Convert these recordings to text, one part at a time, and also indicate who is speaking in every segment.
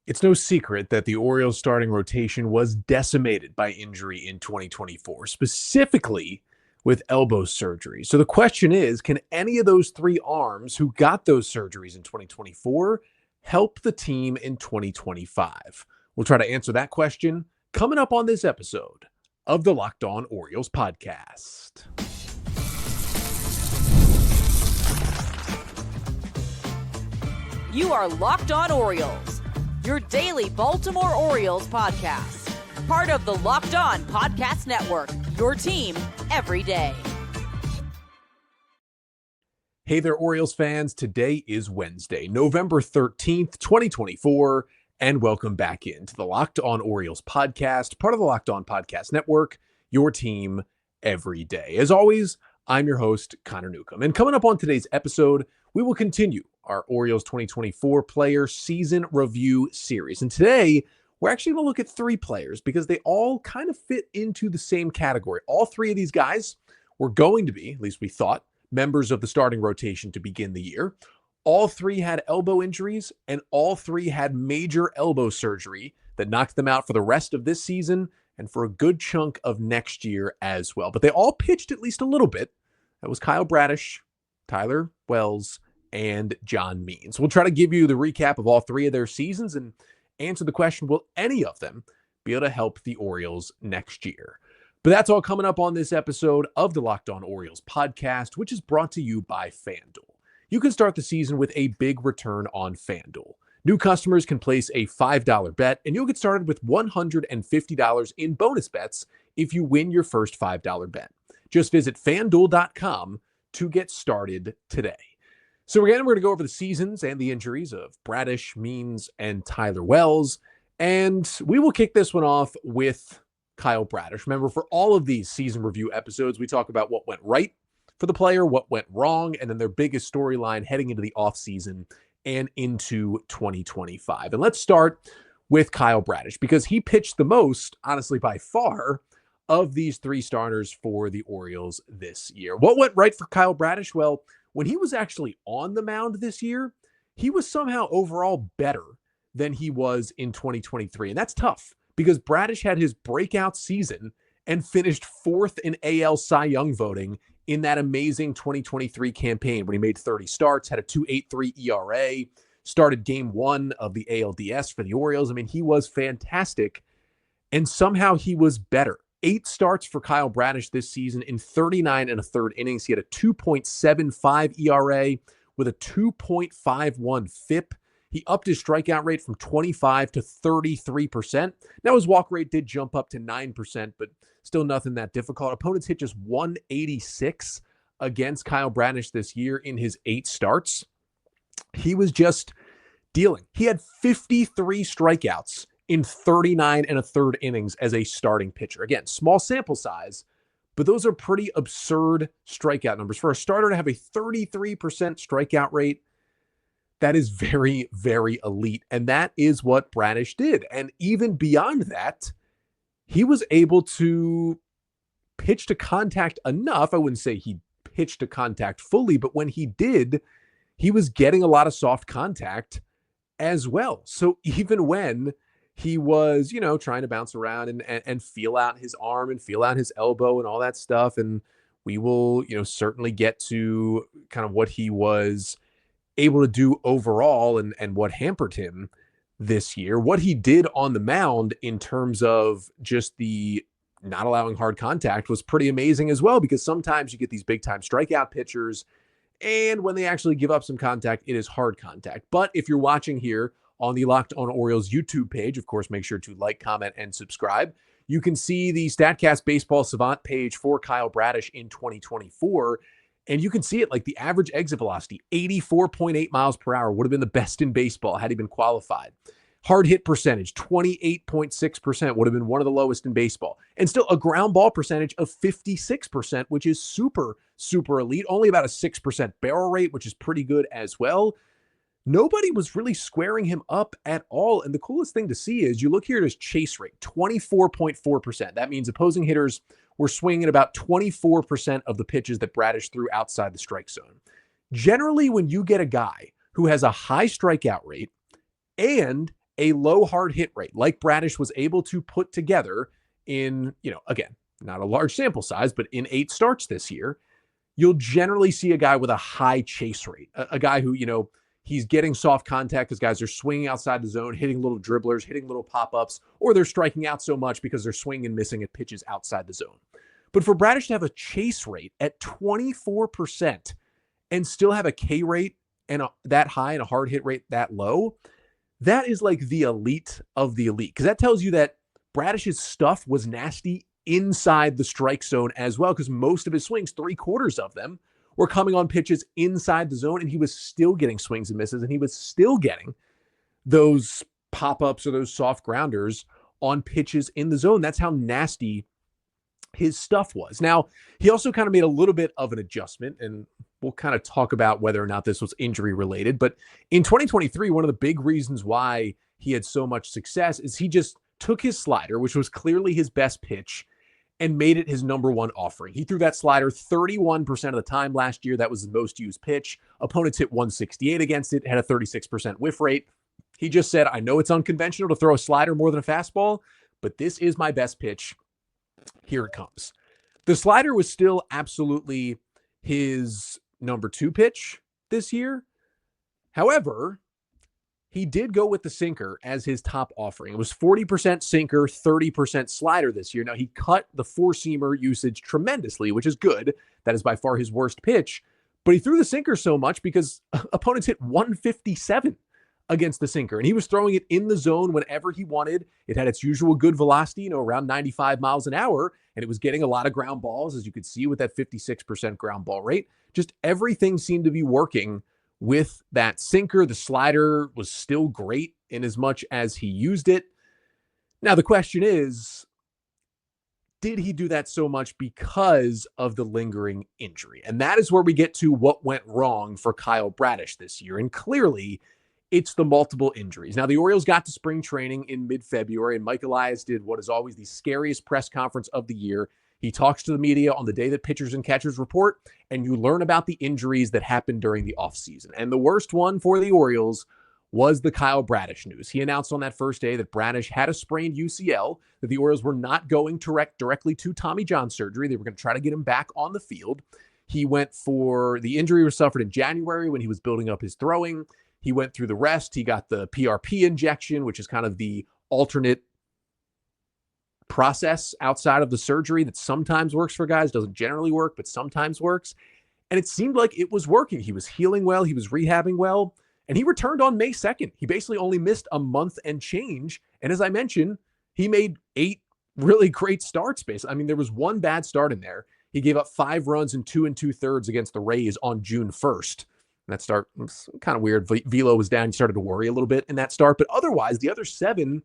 Speaker 1: It's no secret that the Orioles starting rotation was decimated by injury in 2024, specifically with elbow surgery. So the question is, can any of those three arms who got those surgeries in 2024 help the team in 2025? We'll try to answer that question coming up on this episode of the Locked On Orioles podcast.
Speaker 2: You are Locked On Orioles, your daily Baltimore Orioles podcast. Part of the Locked On Podcast Network, your team every day.
Speaker 1: Hey there, Orioles fans. Today is Wednesday, November 13th, 2024, and welcome back into the Locked On Orioles podcast, part of the Locked On Podcast Network, your team every day. As always, I'm your host, Connor Newcomb. And coming up on today's episode, we will continue our Orioles 2024 player season review series. And today, we're actually going to look at three players because they all kind of fit into the same category. All three of these guys were going to be, at least we thought, members of the starting rotation to begin the year. All three had elbow injuries, and all three had major elbow surgery that knocked them out for the rest of this season and for a good chunk of next year as well. But they all pitched at least a little bit. That was Kyle Bradish, Tyler Wells, and John Means. We'll try to give you the recap of all three of their seasons and answer the question, will any of them be able to help the Orioles next year? But that's all coming up on this episode of the Locked On Orioles podcast, which is brought to you by FanDuel. You can start the season with a big return on FanDuel. New customers can place a $5 bet, and you'll get started with $150 in bonus bets if you win your first $5 bet. Just visit FanDuel.com to get started today. So again, we're going to go over the seasons and the injuries of Bradish, Means, and Tyler Wells. And we will kick this one off with Kyle Bradish. Remember, for all of these season review episodes, we talk about what went right for the player, what went wrong, and then their biggest storyline heading into the offseason and into 2025. And let's start with Kyle Bradish because he pitched the most, honestly, by far, of these three starters for the Orioles this year. What went right for Kyle Bradish? Well, when he was actually on the mound this year, he was somehow overall better than he was in 2023. And that's tough because Bradish had his breakout season and finished fourth in AL Cy Young voting in that amazing 2023 campaign when he made 30 starts, had a 2.83 ERA, started game one of the ALDS for the Orioles. I mean, he was fantastic, and somehow he was better. 8 starts for Kyle Bradish this season in 39 and a third innings. He had a 2.75 ERA with a 2.51 FIP. He upped his strikeout rate from 25 to 33%. Now his walk rate did jump up to 9%, but still nothing that difficult. Opponents hit just 186 against Kyle Bradish this year in his 8 starts. He was just dealing. He had 53 strikeouts in 39 and a third innings as a starting pitcher. Again, small sample size, but those are pretty absurd strikeout numbers. For a starter to have a 33% strikeout rate, that is very, very elite. And that is what Bradish did. And even beyond that, he was able to pitch to contact enough. I wouldn't say he pitched to contact fully, but when he did, he was getting a lot of soft contact as well. So even when he was, trying to bounce around and feel out his arm and feel out his elbow and all that stuff. And we will, certainly get to kind of what he was able to do overall and what hampered him this year. What he did on the mound in terms of just the not allowing hard contact was pretty amazing as well, because sometimes you get these big time strikeout pitchers, and when they actually give up some contact, it is hard contact. But if you're watching here on the Locked On Orioles YouTube page, of course, make sure to like, comment, and subscribe. You can see the StatCast Baseball Savant page for Kyle Bradish in 2024, and you can see it like the average exit velocity, 84.8 miles per hour, would have been the best in baseball had he been qualified. Hard hit percentage, 28.6%, would have been one of the lowest in baseball. And still a ground ball percentage of 56%, which is super, super elite. Only about a 6% barrel rate, which is pretty good as well. Nobody was really squaring him up at all. And the coolest thing to see is you look here at his chase rate, 24.4%. That means opposing hitters were swinging about 24% of the pitches that Bradish threw outside the strike zone. Generally, when you get a guy who has a high strikeout rate and a low hard hit rate like Bradish was able to put together in, again, not a large sample size, but in 8 starts this year, you'll generally see a guy with a high chase rate, a guy who, he's getting soft contact because guys are swinging outside the zone, hitting little dribblers, hitting little pop-ups, or they're striking out so much because they're swinging and missing at pitches outside the zone. But for Bradish to have a chase rate at 24% and still have a K rate and that high and a hard hit rate that low, that is like the elite of the elite. Because that tells you that Bradish's stuff was nasty inside the strike zone as well, because most of his swings, 3/4 of them, were coming on pitches inside the zone, and he was still getting swings and misses, and he was still getting those pop-ups or those soft grounders on pitches in the zone. That's how nasty his stuff was. Now, he also kind of made a little bit of an adjustment, and we'll kind of talk about whether or not this was injury related. But in 2023, one of the big reasons why he had so much success is he just took his slider, which was clearly his best pitch, and made it his number one offering. He threw that slider 31% of the time last year. That was his most used pitch. Opponents hit 168 against it, had a 36% whiff rate. He just said, I know it's unconventional to throw a slider more than a fastball, but this is my best pitch. Here it comes. The slider was still absolutely his number 2 pitch this year. However, he did go with the sinker as his top offering. It was 40% sinker, 30% slider this year. Now, he cut the 4-seamer usage tremendously, which is good. That is by far his worst pitch. But he threw the sinker so much because opponents hit 157 against the sinker. And he was throwing it in the zone whenever he wanted. It had its usual good velocity, around 95 miles an hour. And it was getting a lot of ground balls, as you could see with that 56% ground ball rate. Just everything seemed to be working with that sinker. The slider was still great in as much as he used it. Now, the question is, did he do that so much because of the lingering injury? And that is where we get to what went wrong for Kyle Bradish this year. And clearly, it's the multiple injuries. Now, the Orioles got to spring training in mid-February, and Mike Elias did what is always the scariest press conference of the year. He talks to the media on the day that pitchers and catchers report, and you learn about the injuries that happened during the offseason. And the worst one for the Orioles was the Kyle Bradish news. He announced on that first day that Bradish had a sprained UCL, that the Orioles were not going directly to Tommy John surgery. They were going to try to get him back on the field. He went for the injury was suffered in January when he was building up his throwing. He went through the rest. He got the PRP injection, which is kind of the alternate process outside of the surgery that sometimes works for guys, doesn't generally work, but sometimes works. And it seemed like it was working. He was healing well. He was rehabbing well. And he returned on May 2nd. He basically only missed a month and change. And as I mentioned, he made 8 really great starts. Basically, there was one bad start in there. He gave up 5 runs in 2 2/3 against the Rays on June 1st. That start was kind of weird. Velo was down. He started to worry a little bit in that start. But otherwise, the other 7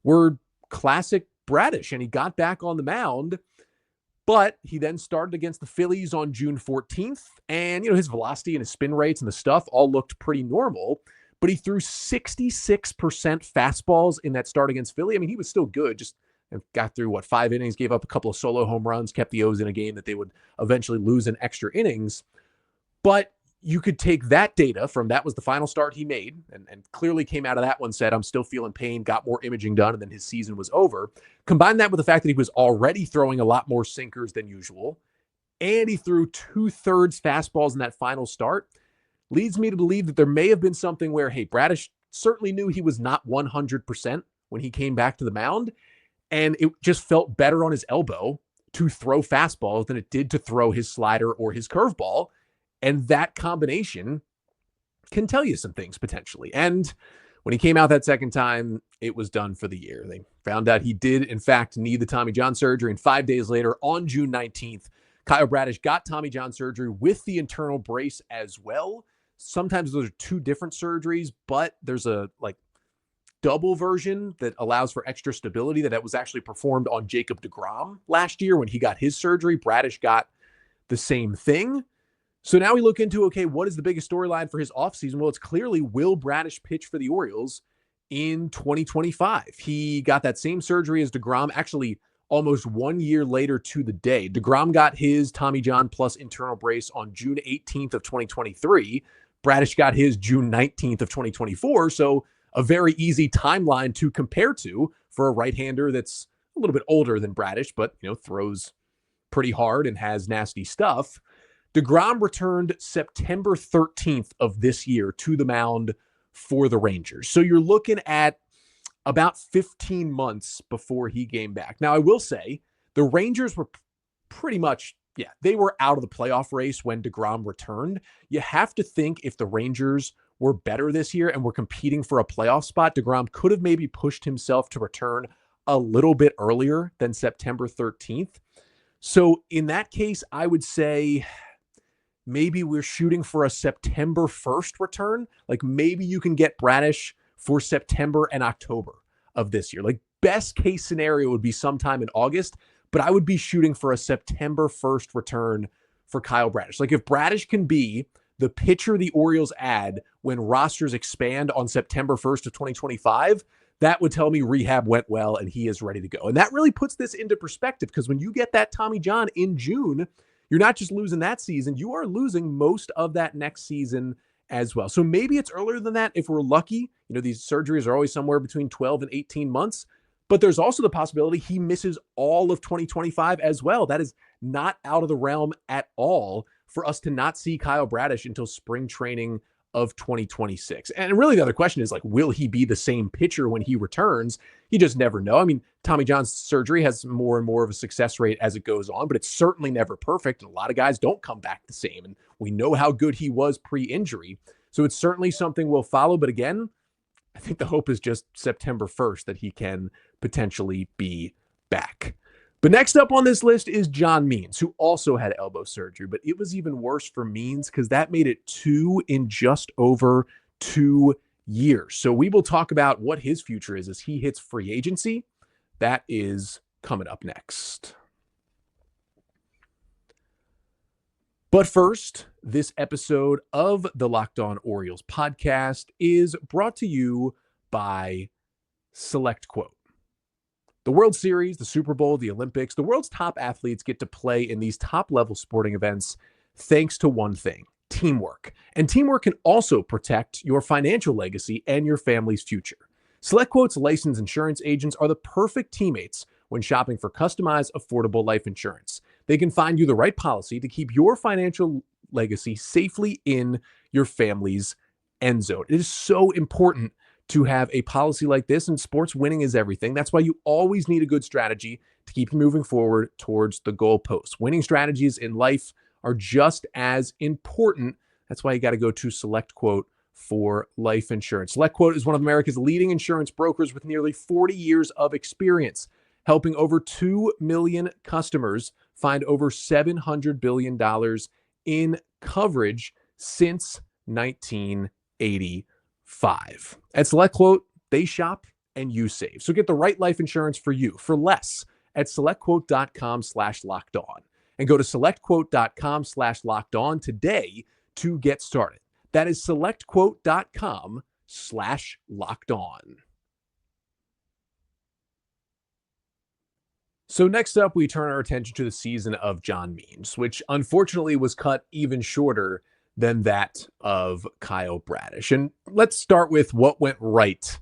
Speaker 1: were classic Bradish, and he got back on the mound. But he then started against the Phillies on June 14th. And, his velocity and his spin rates and the stuff all looked pretty normal. But he threw 66% fastballs in that start against Philly. He was still good. Just got through, 5 innings, gave up a couple of solo home runs, kept the O's in a game that they would eventually lose in extra innings. But you could take that data from that was the final start he made and clearly came out of that one, said, I'm still feeling pain, got more imaging done, and then his season was over. Combine that with the fact that he was already throwing a lot more sinkers than usual, and he threw 2/3 fastballs in that final start, leads me to believe that there may have been something where, hey, Bradish certainly knew he was not 100% when he came back to the mound, and it just felt better on his elbow to throw fastballs than it did to throw his slider or his curveball. And that combination can tell you some things potentially. And when he came out that second time, it was done for the year. They found out he did, in fact, need the Tommy John surgery. And 5 days later, on June 19th, Kyle Bradish got Tommy John surgery with the internal brace as well. Sometimes those are 2 different surgeries, but there's a double version that allows for extra stability that was actually performed on Jacob deGrom last year when he got his surgery. Bradish got the same thing. So now we look into, okay, what is the biggest storyline for his offseason? Well, it's clearly, will Bradish pitch for the Orioles in 2025? He got that same surgery as deGrom, actually almost 1 year later to the day. deGrom got his Tommy John plus internal brace on June 18th of 2023. Bradish got his June 19th of 2024. So a very easy timeline to compare to for a right-hander that's a little bit older than Bradish, but, throws pretty hard and has nasty stuff. DeGrom returned September 13th of this year to the mound for the Rangers. So you're looking at about 15 months before he came back. Now, I will say the Rangers were pretty much, they were out of the playoff race when DeGrom returned. You have to think if the Rangers were better this year and were competing for a playoff spot, DeGrom could have maybe pushed himself to return a little bit earlier than September 13th. So in that case, I would say maybe we're shooting for a September 1st return. Like maybe you can get Bradish for September and October of this year. Like best case scenario would be sometime in August, but I would be shooting for a September 1st return for Kyle Bradish. Like if Bradish can be the pitcher the Orioles add when rosters expand on September 1st of 2025, that would tell me rehab went well and he is ready to go. And that really puts this into perspective because when you get that Tommy John in June, you're not just losing that season, you are losing most of that next season as well. So maybe it's earlier than that if we're lucky. These surgeries are always somewhere between 12 and 18 months, but there's also the possibility he misses all of 2025 as well. That is not out of the realm at all for us to not see Kyle Bradish until spring training of 2026. And really the other question is will he be the same pitcher when he returns? You just never know. I mean, Tommy John's surgery has more and more of a success rate as it goes on, but it's certainly never perfect. And a lot of guys don't come back the same. And we know how good he was pre-injury. So it's certainly something we'll follow. But again, I think the hope is just September 1st that he can potentially be back. But next up on this list is John Means, who also had elbow surgery, but it was even worse for Means because that made it 2 in just over 2 years. So we will talk about what his future is as he hits free agency. That is coming up next. But first, this episode of the Locked On Orioles podcast is brought to you by SelectQuote. The World Series, the Super Bowl, the Olympics, the world's top athletes get to play in these top-level sporting events thanks to one thing, teamwork. And teamwork can also protect your financial legacy and your family's future. SelectQuote's licensed insurance agents are the perfect teammates when shopping for customized, affordable life insurance. They can find you the right policy to keep your financial legacy safely in your family's end zone. It is so important to have a policy like this, and sports winning is everything. That's why you always need a good strategy to keep you moving forward towards the goalpost. Winning strategies in life are just as important. That's why you got to go to SelectQuote for life insurance. SelectQuote is one of America's leading insurance brokers with nearly 40 years of experience, helping over 2 million customers find over $700 billion in coverage since 1980. At SelectQuote, they shop and you save. So get the right life insurance for you for less at SelectQuote.com/lockedon. And go to SelectQuote.com/lockedon today to get started. That is SelectQuote.com/lockedon. So next up, we turn our attention to the season of John Means, which unfortunately was cut even shorter than that of Kyle Bradish. And let's start with what went right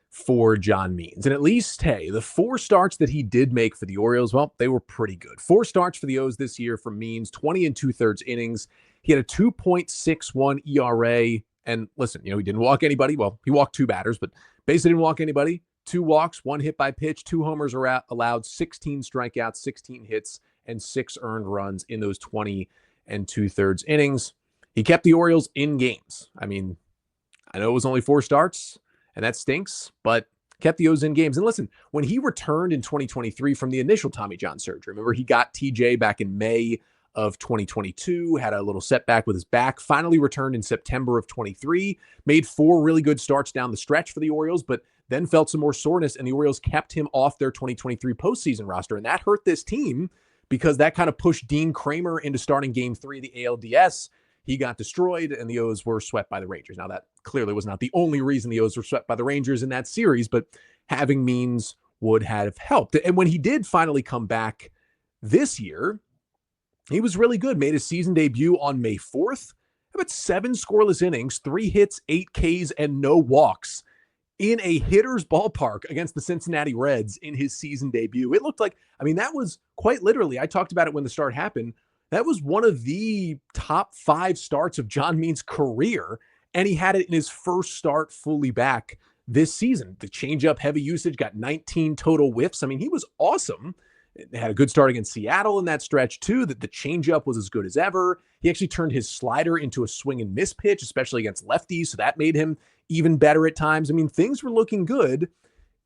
Speaker 1: for John Means. And at least, hey, the 4 starts that he did make for the Orioles, well, they were pretty good. 4 starts for the O's this year for Means, 20 2/3 innings. He had a 2.61 ERA. And listen, he didn't walk anybody. Well, he walked 2 batters, but basically didn't walk anybody. 2 walks, 1 hit by pitch, 2 homers are allowed, 16 strikeouts, 16 hits, and 6 earned runs in those 20 2/3 innings. He kept the Orioles in games. I mean, I know it was only 4 starts, and that stinks, but kept the O's in games. And listen, when he returned in 2023 from the initial Tommy John surgery, remember he got TJ back in May of 2022, had a little setback with his back, finally returned in September of 23, made 4 really good starts down the stretch for the Orioles, but then felt some more soreness, and the Orioles kept him off their 2023 postseason roster. And that hurt this team because that kind of pushed Dean Kramer into starting Game 3 of the ALDS. He got destroyed, and the O's were swept by the Rangers. Now, that clearly was not the only reason the O's were swept by the Rangers in that series, but having Means would have helped. And when he did finally come back this year, he was really good. Made his season debut on May 4th. About 7 scoreless innings, 3 hits, 8 Ks, and no walks in a hitter's ballpark against the Cincinnati Reds in his season debut. It looked like, I mean, that was quite literally, I talked about it when the start happened. That was one of the top 5 starts of John Means' career, and he had it in his first start fully back this season. The changeup heavy usage, got 19 total whiffs. I mean, he was awesome. They had a good start against Seattle in that stretch too, that the changeup was as good as ever. He actually turned his slider into a swing and miss pitch, especially against lefties. So that made him even better at times. I mean, things were looking good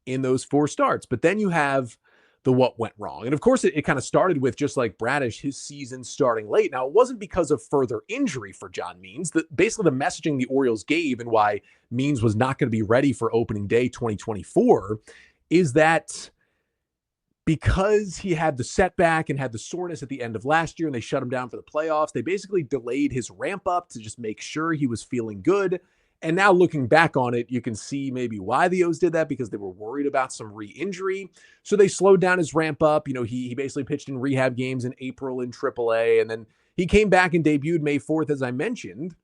Speaker 1: in those 4 starts, but then you have the what went wrong. And of course, it kind of started with, just like Bradish, his season starting late. Now, it wasn't because of further injury for John Means. Basically, the messaging the Orioles gave and why Means was not going to be ready for opening day 2024 is that because he had the setback and had the soreness at the end of last year and they shut him down for the playoffs, they basically delayed his ramp up to just make sure he was feeling good. And now looking back on it, you can see maybe why the O's did that, because they were worried about some re-injury. So they slowed down his ramp up. You know, he basically pitched in rehab games in April in AAA, and then he came back and debuted May 4th, as I mentioned.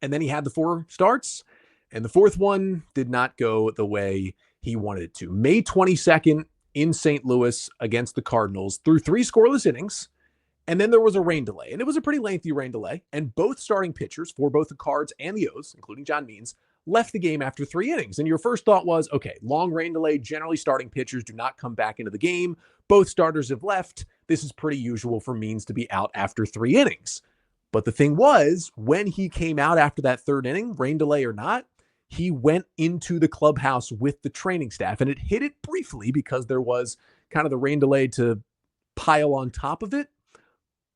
Speaker 1: And then he had the 4 starts, and the 4th one did not go the way he wanted it to. May 22nd in St. Louis against the Cardinals, threw 3 scoreless innings. And then there was a rain delay, and it was a pretty lengthy rain delay. And both starting pitchers for both the Cards and the O's, including John Means, left the game after 3 innings. And your first thought was, okay, long rain delay, generally starting pitchers do not come back into the game. Both starters have left. This is pretty usual for Means to be out after 3 innings. But the thing was, when he came out after that 3rd inning, rain delay or not, he went into the clubhouse with the training staff, and it hit it briefly because there was kind of the rain delay to pile on top of it.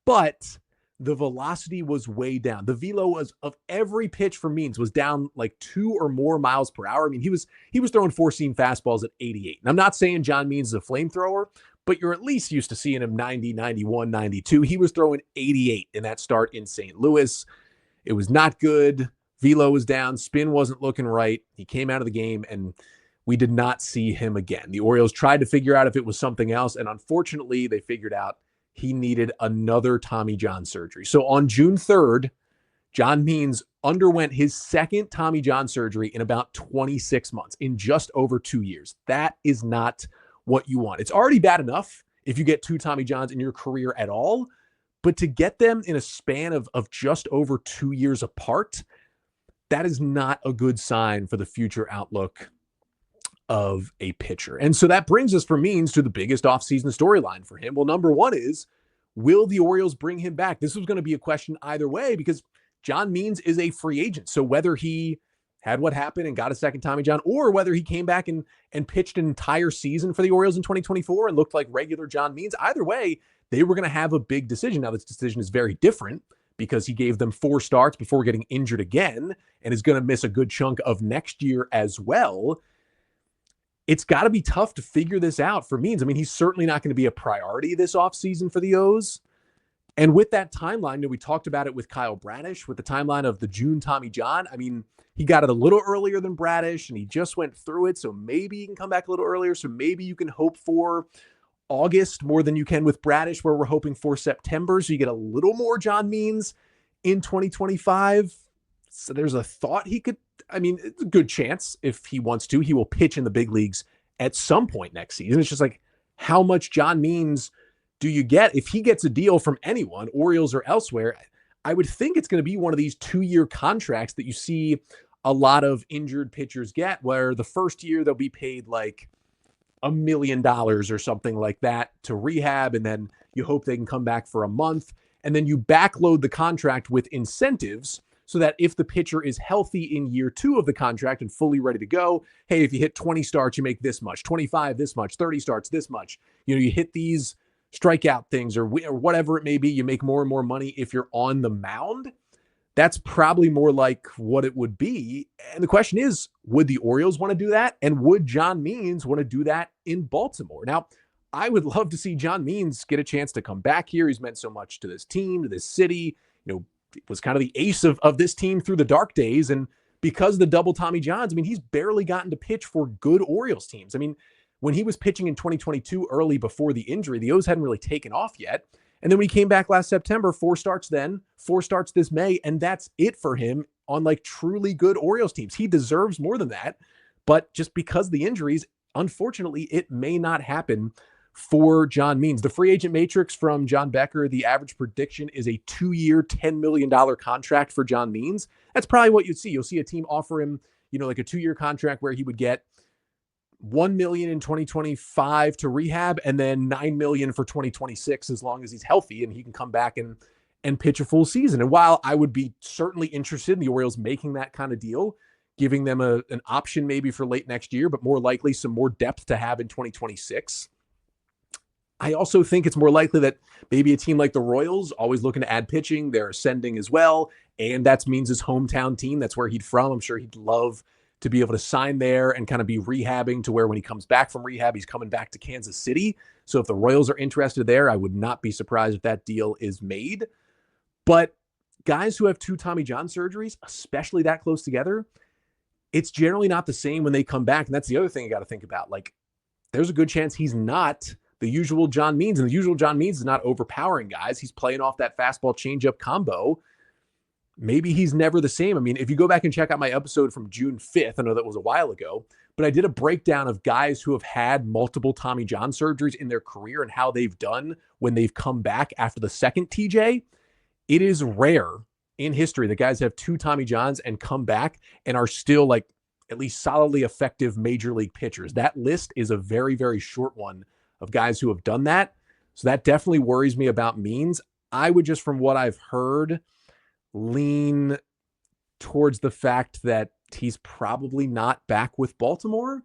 Speaker 1: But the velocity was way down. The velo was, of every pitch for Means, was down like 2 or more miles per hour. I mean, he was throwing 4-seam fastballs at 88. And I'm not saying John Means is a flamethrower, but you're at least used to seeing him 90, 91, 92. He was throwing 88 in that start in St. Louis. It was not good. Velo was down. Spin wasn't looking right. He came out of the game, and we did not see him again. The Orioles tried to figure out if it was something else, and unfortunately, they figured out he needed another Tommy John surgery. So on June 3rd, John Means underwent his 2nd Tommy John surgery in about 26 months, in just over 2 years. That is not what you want. It's already bad enough if you get 2 Tommy Johns in your career at all, but to get them in a span of just over 2 years apart, that is not a good sign for the future outlook of a pitcher. And so that brings us for Means to the biggest offseason storyline for him. Well, number one is, will the Orioles bring him back? This was going to be a question either way, because John Means is a free agent. So whether he had what happened and got a 2nd Tommy John, or whether he came back and pitched an entire season for the Orioles in 2024 and looked like regular John Means, either way, they were going to have a big decision. Now, this decision is very different because he gave them 4 starts before getting injured again and is going to miss a good chunk of next year as well. It's got to be tough to figure this out for Means. I mean, he's certainly not going to be a priority this offseason for the O's. And with that timeline, we talked about it with Kyle Bradish, with the timeline of the June Tommy John. I mean, he got it a little earlier than Bradish, and he just went through it, so maybe he can come back a little earlier. So maybe you can hope for August more than you can with Bradish, where we're hoping for September, so you get a little more John Means in 2025. So there's a thought he could, I mean, it's a good chance if he wants to, he will pitch in the big leagues at some point next season. It's just like, how much John Means do you get? If he gets a deal from anyone, Orioles or elsewhere, I would think it's going to be one of these 2-year contracts that you see a lot of injured pitchers get, where the first year they'll be paid like $1 million or something like that to rehab, and then you hope they can come back for a month, and then you backload the contract with incentives so that if the pitcher is healthy in year 2 of the contract and fully ready to go, hey, if you hit 20 starts, you make this much, 25 this much, 30 starts this much. You know, you hit these strikeout things or whatever it may be, you make more and more money if you're on the mound. That's probably more like what it would be. And the question is, would the Orioles want to do that? And would John Means want to do that in Baltimore? Now, I would love to see John Means get a chance to come back here. He's meant so much to this team, to this city, you know, was kind of the ace of this team through the dark days. And because of the double Tommy Johns, I mean, he's barely gotten to pitch for good Orioles teams. I mean, when he was pitching in 2022 early before the injury, the O's hadn't really taken off yet. And then when he came back last September, 4 starts then, 4 starts this May, and that's it for him on like truly good Orioles teams. He deserves more than that, But just because of the injuries, unfortunately, it may not happen for John Means. The free agent matrix from John Becker, the average prediction is a 2-year, $10 million contract for John Means. That's probably what you'd see. You'll see a team offer him, like a 2-year contract where he would get $1 million in 2025 to rehab and then $9 million for 2026 as long as he's healthy and he can come back and pitch a full season. And while I would be certainly interested in the Orioles making that kind of deal, giving them an option maybe for late next year, but more likely some more depth to have in 2026, I also think it's more likely that maybe a team like the Royals, always looking to add pitching, they're ascending as well, and that means his hometown team. That's where he'd from. I'm sure he'd love to be able to sign there and kind of be rehabbing to where when he comes back from rehab, he's coming back to Kansas City. So if the Royals are interested there, I would not be surprised if that deal is made. But guys who have 2 Tommy John surgeries, especially that close together, it's generally not the same when they come back. And that's the other thing you got to think about. Like, there's a good chance he's not the usual John Means. And the usual John Means is not overpowering guys. He's playing off that fastball changeup combo. Maybe he's never the same. I mean, if you go back and check out my episode from June 5th, I know that was a while ago, but I did a breakdown of guys who have had multiple Tommy John surgeries in their career and how they've done when they've come back after the second TJ. It is rare in history that guys have 2 Tommy Johns and come back and are still like at least solidly effective major league pitchers. That list is a very, very short one of guys who have done that. So that definitely worries me about Means. I would just, from what I've heard, lean towards the fact that he's probably not back with Baltimore.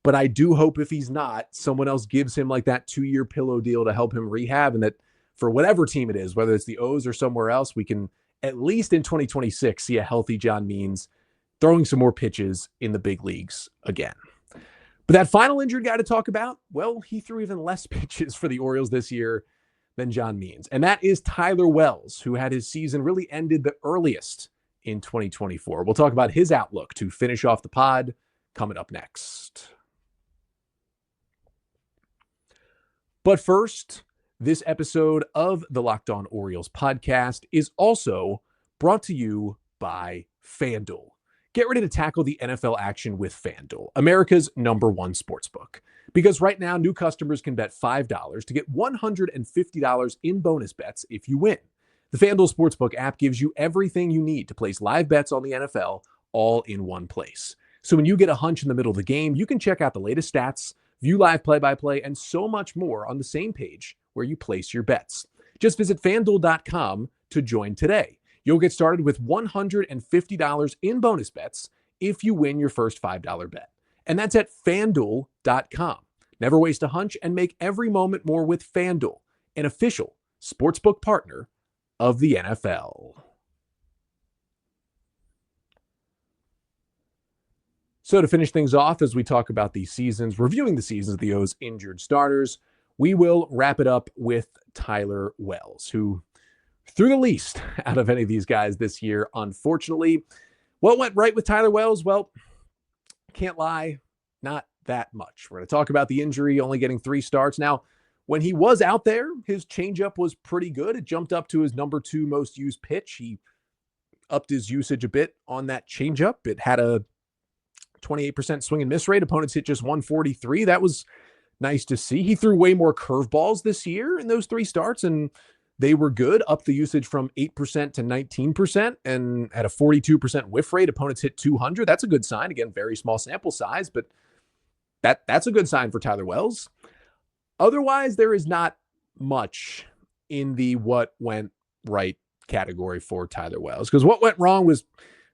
Speaker 1: But I do hope if he's not, someone else gives him like that 2-year pillow deal to help him rehab, and that for whatever team it is, whether it's the O's or somewhere else, we can at least in 2026 see a healthy John Means throwing some more pitches in the big leagues again. But that final injured guy to talk about, well, he threw even less pitches for the Orioles this year than John Means. And that is Tyler Wells, who had his season really ended the earliest in 2024. We'll talk about his outlook to finish off the pod coming up next. But first, this episode of the Locked On Orioles podcast is also brought to you by FanDuel. Get ready to tackle the NFL action with FanDuel, America's #1 sportsbook. Because right now, new customers can bet $5 to get $150 in bonus bets if you win. The FanDuel Sportsbook app gives you everything you need to place live bets on the NFL all in one place. So when you get a hunch in the middle of the game, you can check out the latest stats, view live play-by-play, and so much more on the same page where you place your bets. Just visit FanDuel.com to join today. You'll get started with $150 in bonus bets if you win your first $5 bet. And that's at FanDuel.com. Never waste a hunch and make every moment more with FanDuel, an official sportsbook partner of the NFL. So to finish things off, as we talk about the seasons, reviewing the seasons of the O's injured starters, we will wrap it up with Tyler Wells, who threw the least out of any of these guys this year, unfortunately. What went right with Tyler Wells? Well, can't lie, not that much. We're going to talk about the injury, only getting 3 starts. Now, when he was out there, his changeup was pretty good. It jumped up to his #2 most used pitch. He upped his usage a bit on that changeup. It had a 28% swing and miss rate. Opponents hit just 143. That was nice to see. He threw way more curveballs this year in those 3 starts, and they were good. Up the usage from 8% to 19% and had a 42% whiff rate. Opponents hit 200. That's a good sign. Again, very small sample size, but that's a good sign for Tyler Wells. Otherwise, there is not much in the what went right category for Tyler Wells, because what went wrong was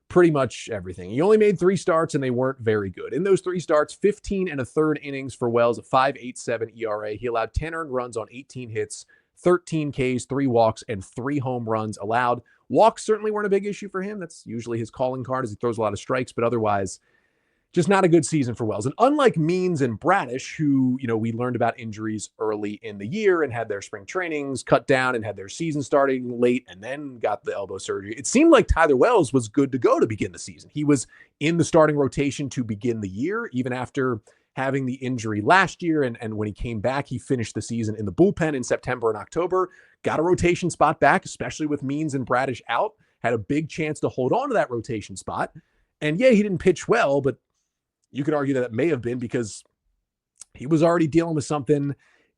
Speaker 1: pretty much everything. He only made 3 starts, and they weren't very good. In those 3 starts, 15 1/3 innings for Wells, a 5.87 ERA. He allowed 10 earned runs on 18 hits, 13 Ks, 3 walks, and 3 home runs allowed. Walks certainly weren't a big issue for him. That's usually his calling card, as he throws a lot of strikes, but otherwise, just not a good season for Wells. And unlike Means and Bradish, who, we learned about injuries early in the year and had their spring trainings cut down and had their season starting late and then got the elbow surgery, it seemed like Tyler Wells was good to go to begin the season. He was in the starting rotation to begin the year, even after having the injury last year. And when he came back, he finished the season in the bullpen in September and October, got a rotation spot back, especially with Means and Bradish out, had a big chance to hold on to that rotation spot. And yeah, he didn't pitch well, but you could argue that it may have been because he was already dealing with something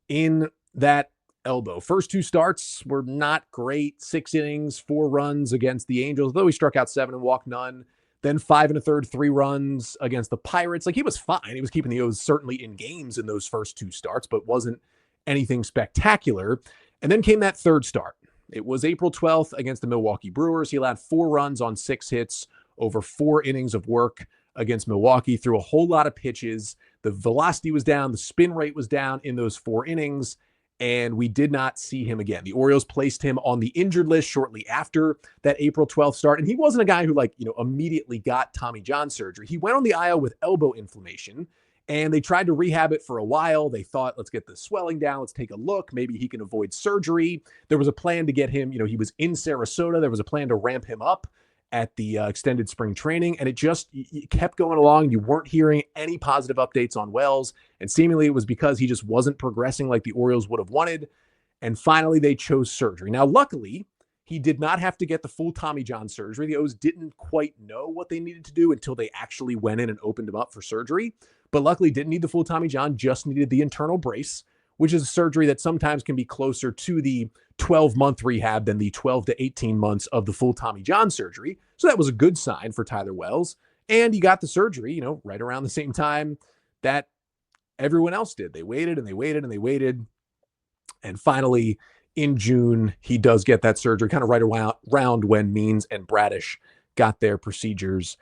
Speaker 1: in that elbow. First two starts were not great. 6 innings, 4 runs against the Angels, though he struck out 7 and walked none. Then 5 1/3, 3 runs against the Pirates. Like, he was fine. He was keeping the O's certainly in games in those first 2 starts, but wasn't anything spectacular. And then came that third start. It was April 12th against the Milwaukee Brewers. He allowed 4 runs on 6 hits over 4 innings of work against Milwaukee, threw a whole lot of pitches. The velocity was down. The spin rate was down in those 4 innings. And we did not see him again. The Orioles placed him on the injured list shortly after that April 12th start. And he wasn't a guy who, immediately got Tommy John surgery. He went on the IL with elbow inflammation, and they tried to rehab it for a while. They thought, let's get the swelling down. Let's take a look. Maybe he can avoid surgery. There was a plan to get him, he was in Sarasota. There was a plan to ramp him up at the extended spring training, and it kept going along. You weren't hearing any positive updates on Wells, and seemingly it was because he just wasn't progressing like the Orioles would have wanted, and finally they chose surgery. Now, luckily, he did not have to get the full Tommy John surgery. The O's didn't quite know what they needed to do until they actually went in and opened him up for surgery, but luckily didn't need the full Tommy John, just needed the internal brace, which is a surgery that sometimes can be closer to the 12-month rehab than the 12 to 18 months of the full Tommy John surgery. So that was a good sign for Tyler Wells. And he got the surgery, right around the same time that everyone else did. They waited and they waited and they waited. And finally, in June, he does get that surgery, kind of right around when Means and Bradish got their procedures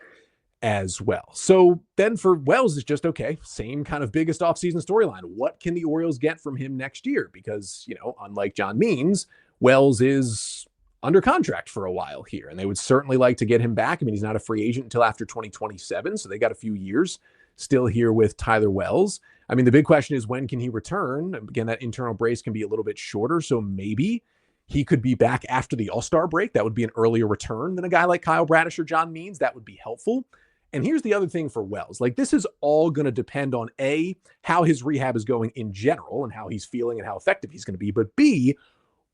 Speaker 1: as well. So then for Wells, it's just, okay, same kind of biggest offseason storyline. What can the Orioles get from him next year? Because, unlike John Means, Wells is under contract for a while here, and they would certainly like to get him back. I mean, he's not a free agent until after 2027, so they got a few years still here with Tyler Wells. I mean, the big question is, when can he return? Again, that internal brace can be a little bit shorter, so maybe he could be back after the All-Star break. That would be an earlier return than a guy like Kyle Bradish or John Means. That would be helpful. And here's the other thing for Wells. This is all going to depend on A, how his rehab is going in general and how he's feeling and how effective he's going to be, but B,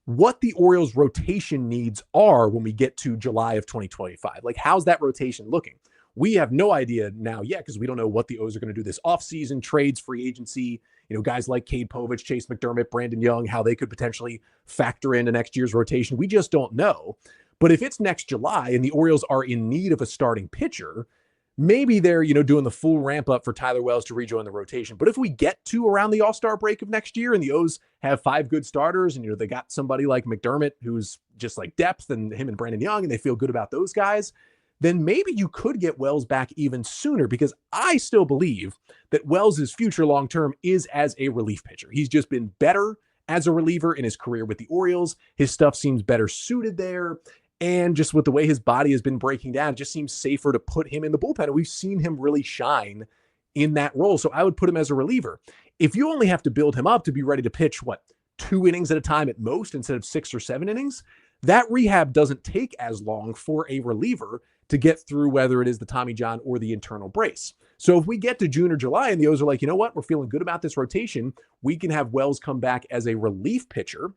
Speaker 1: what the Orioles rotation needs are when we get to July of 2025. How's that rotation looking? We have no idea now yet because we don't know what the O's are going to do this offseason, trades, free agency, guys like Cade Povich, Chase McDermott, Brandon Young, how they could potentially factor into next year's rotation. We just don't know. But if it's next July and the Orioles are in need of a starting pitcher, maybe they're, doing the full ramp up for Tyler Wells to rejoin the rotation. But if we get to around the All-Star break of next year and the O's have 5 good starters and, they got somebody like McDermott who's just like depth, and him and Brandon Young, and they feel good about those guys, then maybe you could get Wells back even sooner, because I still believe that Wells' future long-term is as a relief pitcher. He's just been better as a reliever in his career with the Orioles. His stuff seems better suited there. And just with the way his body has been breaking down, it just seems safer to put him in the bullpen. And we've seen him really shine in that role. So I would put him as a reliever. If you only have to build him up to be ready to pitch, 2 innings at a time at most instead of 6 or 7 innings, that rehab doesn't take as long for a reliever to get through, whether it is the Tommy John or the internal brace. So if we get to June or July and the O's are like, you know what, we're feeling good about this rotation, we can have Wells come back as a relief pitcher.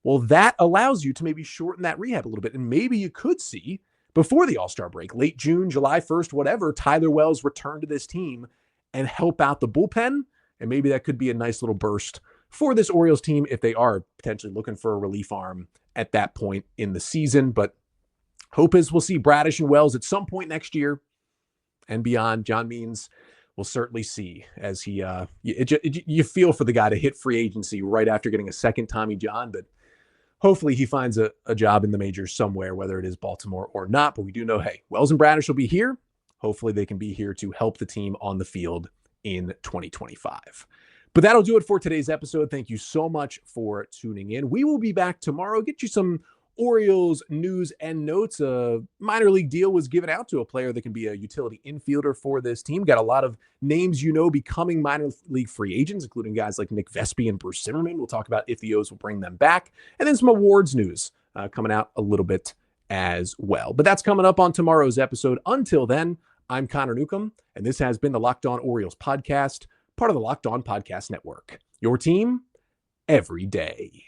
Speaker 1: Well, that allows you to maybe shorten that rehab a little bit. And maybe you could see before the All-Star break, late June, July 1st, whatever, Tyler Wells return to this team and help out the bullpen. And maybe that could be a nice little burst for this Orioles team if they are potentially looking for a relief arm at that point in the season. But hope is we'll see Bradish and Wells at some point next year and beyond. John Means, we'll certainly see, as he, you feel for the guy to hit free agency right after getting a second Tommy John, but hopefully he finds a job in the majors somewhere, whether it is Baltimore or not. But we do know, hey, Wells and Bradish will be here. Hopefully they can be here to help the team on the field in 2025. But that'll do it for today's episode. Thank you so much for tuning in. We will be back tomorrow. Get you some Orioles news and notes. A minor league deal was given out to a player that can be a utility infielder for this team. Got a lot of names becoming minor league free agents, including guys like Nick Vespi and Bruce Zimmerman. We'll talk about if the O's will bring them back. And then some awards news coming out a little bit as well. But that's coming up on tomorrow's episode. Until then, I'm Connor Newcomb, and this has been the Locked On Orioles podcast, part of the Locked On Podcast Network. Your team every day.